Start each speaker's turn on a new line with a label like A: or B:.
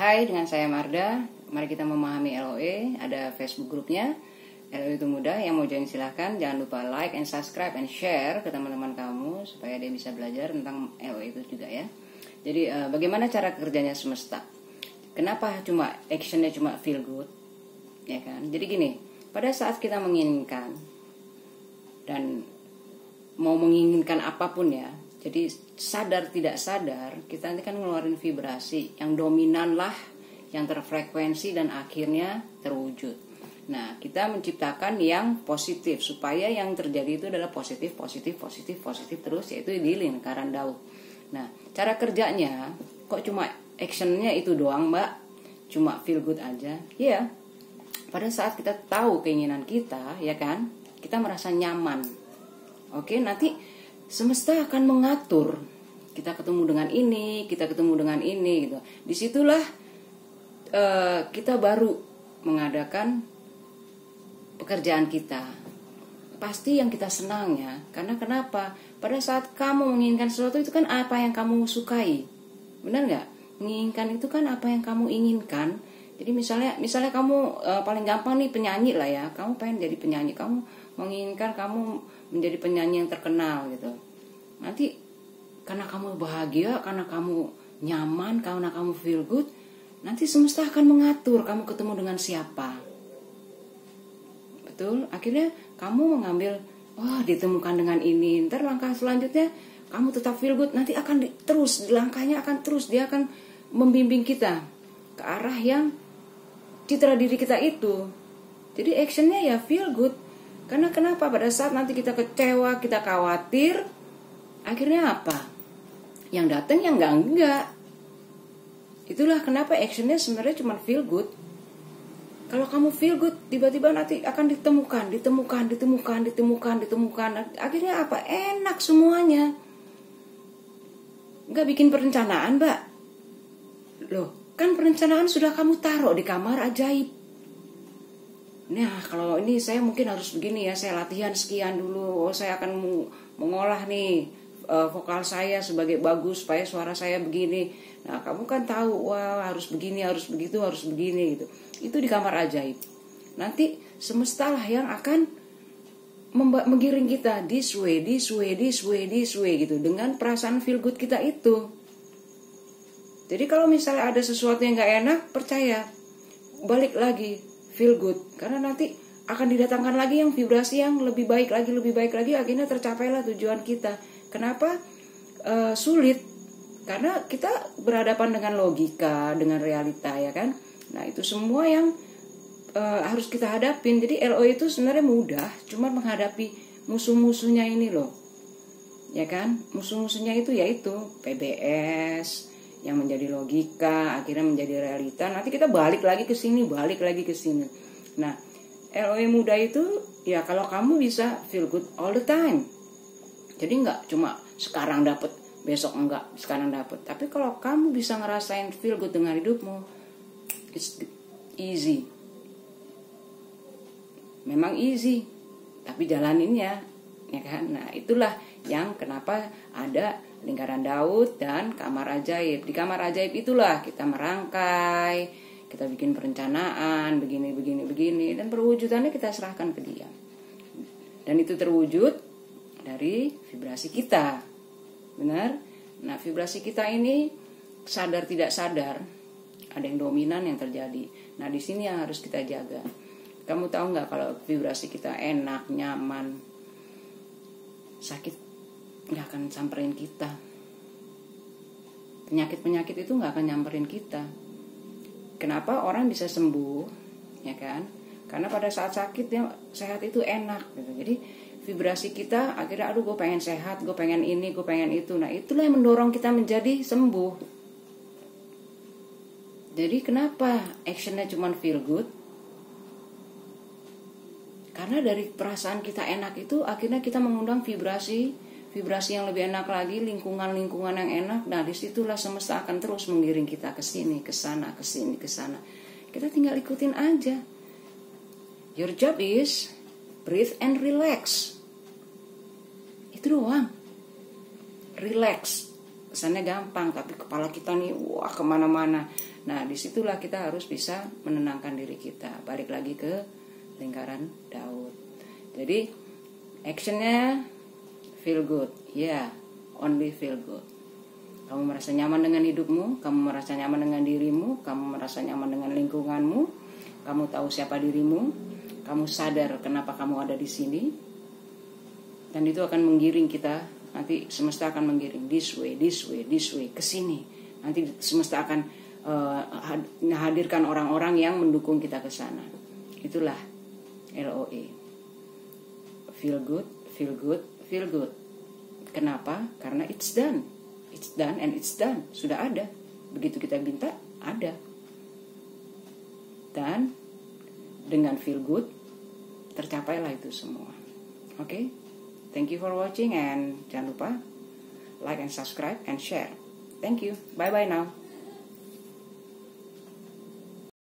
A: Hai, dengan saya Marda. Mari kita memahami LOE. Ada Facebook grupnya. LOE itu mudah. Yang mau join silahkan. Jangan lupa like and subscribe and share ke teman-teman kamu supaya dia bisa belajar tentang LOE itu juga ya. Jadi bagaimana cara kerjanya semesta? Kenapa cuma actionnya cuma feel good? Ya kan? Jadi gini, pada saat kita menginginkan dan mau menginginkan apapun ya, jadi sadar tidak sadar kita nanti kan ngeluarin vibrasi yang dominan lah, yang terfrekuensi dan akhirnya terwujud. Nah, kita menciptakan yang positif supaya yang terjadi itu adalah positif terus, yaitu di lingkaran Daud. Nah, cara kerjanya kok cuma actionnya itu doang, Mbak? Cuma feel good aja? Iya. Pada saat kita tahu keinginan kita, ya kan, kita merasa nyaman. Oke, nanti semesta akan mengatur. Kita ketemu dengan ini, kita ketemu dengan ini, gitu. Disitulah kita baru mengadakan pekerjaan kita. Pasti yang kita senang ya. Karena kenapa? Pada saat kamu menginginkan sesuatu itu kan apa yang kamu sukai. Benar nggak? Menginginkan itu kan apa yang kamu inginkan. Jadi misalnya kamu paling gampang nih penyanyi lah ya. Kamu pengen jadi penyanyi, kamu menginginkan kamu menjadi penyanyi yang terkenal gitu. Nanti karena kamu bahagia, karena kamu nyaman, karena kamu feel good, nanti semesta akan mengatur kamu ketemu dengan siapa. Betul? Akhirnya kamu mengambil, ditemukan dengan ini. Ntar langkah selanjutnya kamu tetap feel good, nanti akan terus, langkahnya akan terus, dia akan membimbing kita ke arah yang citra diri kita itu. Jadi actionnya ya feel good. Karena kenapa? Pada saat nanti kita kecewa, kita khawatir, akhirnya apa? Yang datang yang enggak. Itulah kenapa actionnya sebenarnya cuma feel good. Kalau kamu feel good, tiba-tiba nanti akan ditemukan. Akhirnya apa? Enak semuanya. Enggak bikin perencanaan, Mbak. Loh, kan perencanaan sudah kamu taruh di kamar ajaib. Nah, kalau ini saya mungkin harus begini ya, saya latihan sekian dulu. Saya akan mengolah nih vokal saya sebagai bagus supaya suara saya begini. Nah, kamu kan tahu, harus begini, harus begitu, harus begini gitu. Itu di kamar ajaib. Nanti semesta lah yang akan menggiring kita this way gitu dengan perasaan feel good kita itu. Jadi kalau misalnya ada sesuatu yang gak enak, percaya, balik lagi feel good, karena nanti akan didatangkan lagi yang vibrasi yang lebih baik lagi, akhirnya tercapailah tujuan kita. Kenapa sulit? Karena kita berhadapan dengan logika, dengan realita ya kan. Nah itu semua yang harus kita hadapin. Jadi LO itu sebenarnya mudah, cuma menghadapi musuh-musuhnya ini loh, ya kan. Musuh-musuhnya itu yaitu PBS yang menjadi logika, akhirnya menjadi realita. Nanti kita balik lagi ke sini. Nah, LOE muda itu ya kalau kamu bisa feel good all the time. Jadi enggak cuma sekarang dapat, besok enggak, sekarang dapat. Tapi kalau kamu bisa ngerasain feel good dengan hidupmu, it's easy. Memang easy, tapi jalaninnya, ya kan? Nah, itulah yang kenapa ada lingkaran Daud dan kamar ajaib. Di kamar ajaib itulah kita merangkai, kita bikin perencanaan, begini, dan perwujudannya kita serahkan ke dia. Dan itu terwujud dari vibrasi kita. Benar? Nah, vibrasi kita ini sadar tidak sadar ada yang dominan yang terjadi. Nah, di sini yang harus kita jaga. Kamu tahu nggak kalau vibrasi kita enak, nyaman, sakit nggak akan samperin kita. Penyakit itu nggak akan nyamperin kita. Kenapa orang bisa sembuh, ya kan? Karena pada saat sakit dia sehat itu enak gitu. Jadi vibrasi kita akhirnya gue pengen sehat, gue pengen ini, gue pengen itu. Nah itulah yang mendorong kita menjadi sembuh. Jadi kenapa actionnya cuma feel good? Karena dari perasaan kita enak itu akhirnya kita mengundang vibrasi yang lebih enak lagi, lingkungan yang enak. Nah disitulah semesta akan terus mengiring kita ke sini, ke sana. Kita tinggal ikutin aja. Your job is breathe and relax. Itu doang. Relax. Kesannya gampang, tapi kepala kita nih kemana-mana. Nah, disitulah kita harus bisa menenangkan diri kita. Balik lagi ke lingkaran Daud. Jadi actionnya feel good, only feel good. Kamu merasa nyaman dengan hidupmu, kamu merasa nyaman dengan dirimu, kamu merasa nyaman dengan lingkunganmu, kamu tahu siapa dirimu, kamu sadar kenapa kamu ada di sini, dan itu akan menggiring kita. Nanti semesta akan menggiring this way, ke sini. Nanti semesta akan hadirkan orang-orang yang mendukung kita ke sana. Itulah LOE. Feel good, feel good, feel good. Kenapa? Karena it's done. It's done and it's done. Sudah ada. Begitu kita minta, ada. Dan dengan feel good, tercapailah itu semua. Oke? Thank you for watching, and jangan lupa like and subscribe and share. Thank you. Bye-bye now.